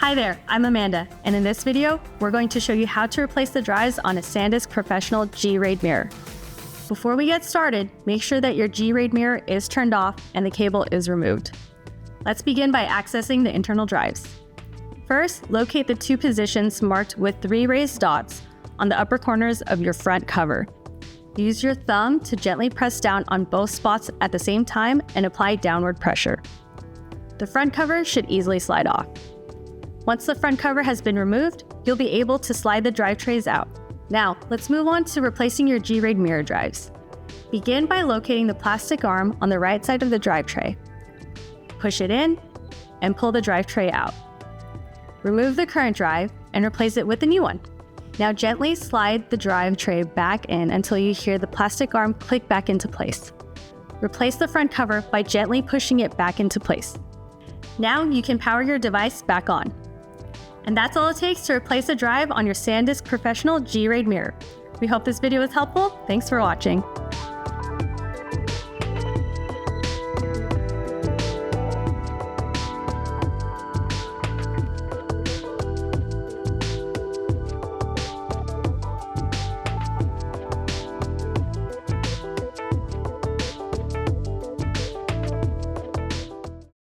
Hi there, I'm Amanda, and in this video, we're going to show you how to replace the drives on a SanDisk Professional G-Raid mirror. Before we get started, make sure that your G-Raid mirror is turned off and the cable is removed. Let's begin by accessing the internal drives. First, locate the two positions marked with 3 raised dots on the upper corners of your front cover. Use your thumb to gently press down on both spots at the same time and apply downward pressure. The front cover should easily slide off. Once the front cover has been removed, you'll be able to slide the drive trays out. Now, let's move on to replacing your G-Raid mirror drives. Begin by locating the plastic arm on the right side of the drive tray. Push it in and pull the drive tray out. Remove the current drive and replace it with a new one. Now gently slide the drive tray back in until you hear the plastic arm click back into place. Replace the front cover by gently pushing it back into place. Now you can power your device back on. And that's all it takes to replace a drive on your SanDisk Professional G-Raid mirror. We hope this video was helpful. Thanks for watching.